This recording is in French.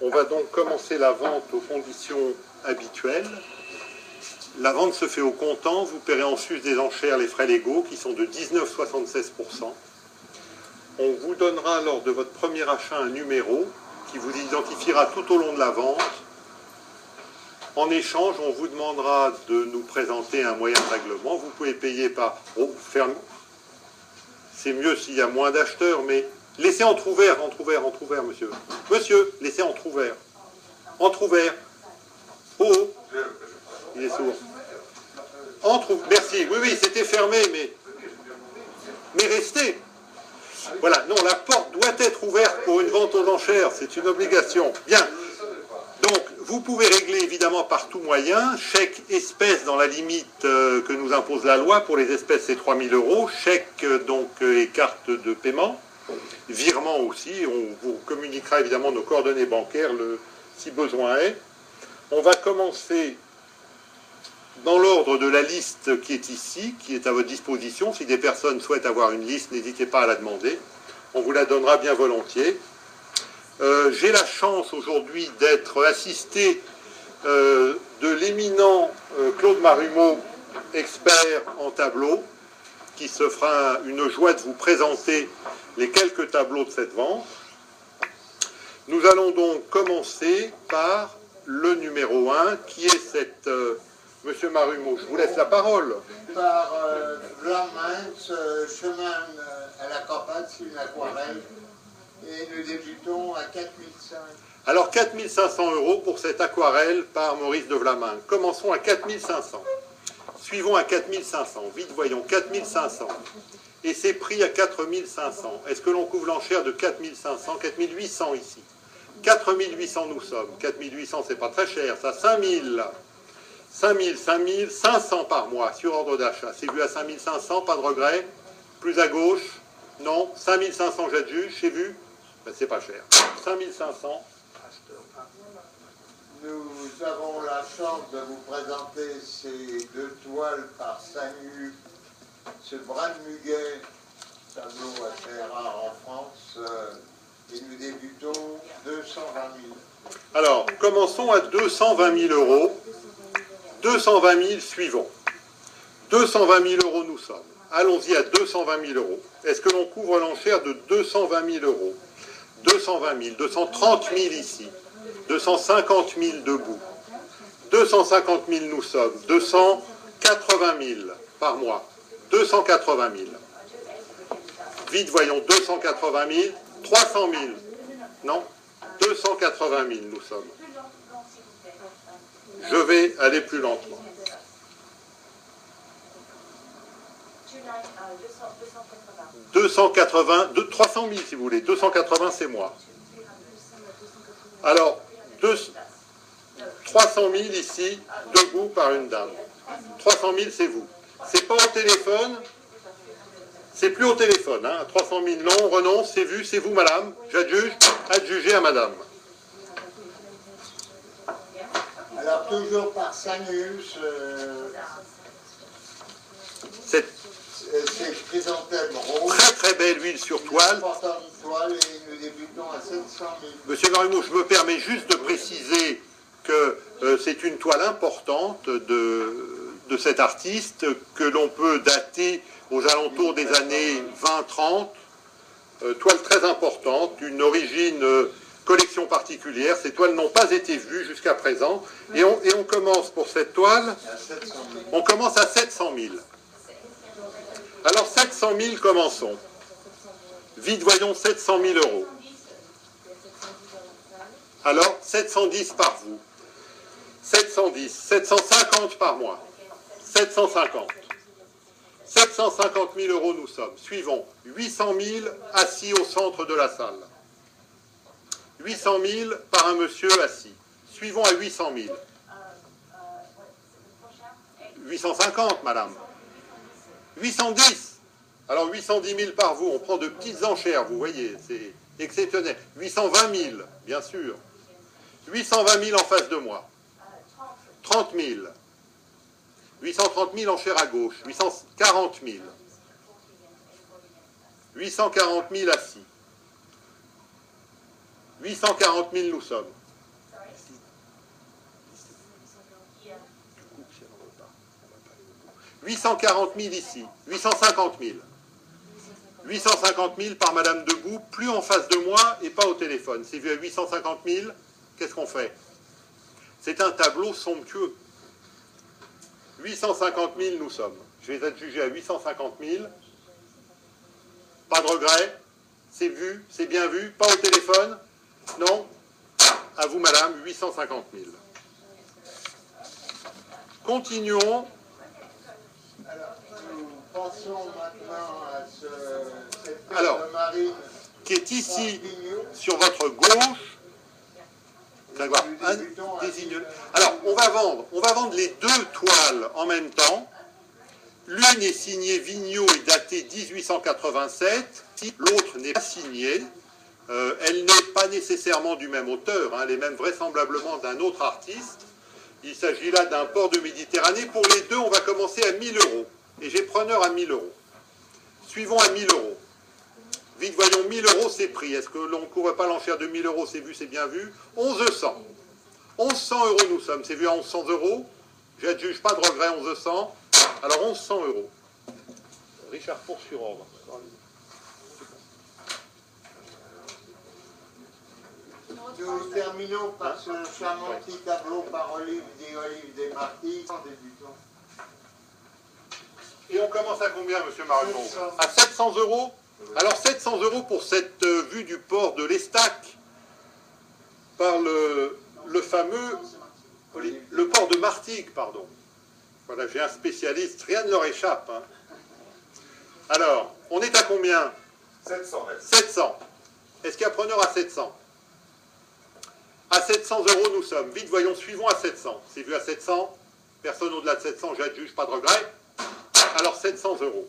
On va donc commencer la vente aux conditions habituelles. La vente se fait au comptant. Vous paierez en sus des enchères les frais légaux qui sont de 19,76%. On vous donnera lors de votre premier achat un numéro qui vous identifiera tout au long de la vente. En échange, on vous demandera de nous présenter un moyen de règlement. Vous pouvez payer par... Oh, ferme. C'est mieux s'il y a moins d'acheteurs, mais laissez entrouvert, monsieur. Monsieur, laissez entrouvert. Entrouvert. Oh, il est sourd. Merci. Oui, c'était fermé, mais restez. Voilà, non, la porte doit être ouverte pour une vente aux enchères. C'est une obligation. Bien. Donc, vous pouvez régler évidemment par tout moyen, chèque espèce dans la limite que nous impose la loi. Pour les espèces, c'est 3 000 €. Chèque donc et carte de paiement. Virement aussi. On vous communiquera évidemment nos coordonnées bancaires si besoin est. On va commencer dans l'ordre de la liste qui est ici, qui est à votre disposition. Si des personnes souhaitent avoir une liste, n'hésitez pas à la demander. On vous la donnera bien volontiers. J'ai la chance aujourd'hui d'être assisté de l'éminent Claude Marumeau, expert en tableaux, qui se fera une joie de vous présenter les quelques tableaux de cette vente. Nous allons donc commencer par le numéro 1, qui est cette... Monsieur Marumeau, je vous laisse la parole. Par Vlamens, chemin à la campagne, c'est une aquarelle. Et nous débutons à 4 500. Alors 4 500 € pour cette aquarelle par Maurice de Vlaminck. Commençons à 4 500. Suivons à 4 500. Vite voyons, 4 500. Et c'est pris à 4 500. Est-ce que l'on couvre l'enchère de 4 500 4 800 ici. 4 800 nous sommes. 4 800 c'est pas très cher. Ça, 5 000. 5 000, 500 par mois sur ordre d'achat. C'est vu à 5 500, pas de regret. Plus à gauche. Non, 5 500 j'adjuge, c'est vu. Ben, c'est pas cher. 5 500. Nous avons la chance de vous présenter ces deux toiles par Samu, ce brin de muguet, tableau assez rare en France, et nous débutons 220 000. Alors, commençons à 220 000 €. 220 000, suivons. 220 000 € nous sommes. Allons-y à 220 000 €. Est-ce que l'on couvre l'enchère de 220 000 €? 220 000, 230 000 ici, 250 000 debout, 250 000 nous sommes, 280 000 par mois, 280 000. Vite voyons, 280 000, 300 000, non, 280 000 nous sommes. Je vais aller plus lentement. 280, 300 000 si vous voulez, 280 c'est moi. Alors, 300 000 ici, debout par une dame. 300 000 c'est vous. C'est pas au téléphone, c'est plus au téléphone. Hein. 300 000 non, on renonce, c'est vu, c'est vous madame. J'adjuge, adjugez à madame. Alors toujours par Sanus, Cette c'est chrysanthème rose. très très belle huile sur toile. Toile et nous débutons à 700 000. Monsieur Marumeau, je me permets juste de préciser que c'est une toile importante de cet artiste que l'on peut dater aux alentours des années 20-30. Toile très importante, une origine collection particulière. Ces toiles n'ont pas été vues jusqu'à présent. Et on commence pour cette toile, on commence à 700 000. Alors 700 000, commençons. Vite voyons 700 000 €. Alors 710 par vous. 710, 750 par mois. 750. 750 000 € nous sommes. Suivons. 800 000 assis au centre de la salle. 800 000 par un monsieur assis. Suivons à 800 000. 850, madame. 810. Alors 810 000 par vous, on prend de petites enchères, vous voyez, c'est exceptionnel. 820 000, bien sûr. 820 000 en face de moi. 30 000. 830 000 enchères à gauche. 840 000. 840 000 assis. 840 000 nous sommes. 840 000 ici, 850 000. 850 000 par Madame Debout, plus en face de moi et pas au téléphone. C'est vu à 850 000, qu'est-ce qu'on fait? C'est un tableau somptueux. 850 000 nous sommes. Je vais être jugé à 850 000. Pas de regret. C'est vu, c'est bien vu. Pas au téléphone. Non. À vous, Madame, 850 000. Continuons. Alors, nous pensons maintenant à cette terre Alors, de marine qui est ici, Vignoux. sur votre gauche. D'accord. Alors, on va vendre les deux toiles en même temps. L'une est signée Vigneault et datée 1887. L'autre n'est pas signée. Elle n'est pas nécessairement du même auteur. Hein, elle est même vraisemblablement d'un autre artiste. Il s'agit là d'un port de Méditerranée. Pour les deux, on va commencer à 1 000 €. Et j'ai preneur à 1 000 €. Suivons à 1 000 €. Vite, voyons, 1 000 € c'est pris. Est-ce que l'on ne couvre pas l'enchère de 1 000 €? C'est vu, c'est bien vu. 1100. 1100 € nous sommes. C'est vu à 1100 €. J'adjuge pas de regret, 1100. Alors 1100 €. Richard Four sur ordre. Nous terminons par ce charmant petit tableau par Olive Desmartins en débutant. Et on commence à combien, monsieur Marion? 700. À 700 €. Alors 700 € pour cette vue du port de l'Estac par le fameux, le port de Martigues, pardon. Voilà, j'ai un spécialiste, rien ne leur échappe. Hein. Alors, on est à combien? 700. 700. Est-ce qu'il y a preneur à 700? À 700 € nous sommes. Vite, voyons, suivons à 700. C'est vu à 700. Personne au-delà de 700, j'adjuge, pas de regret. Alors 700 €.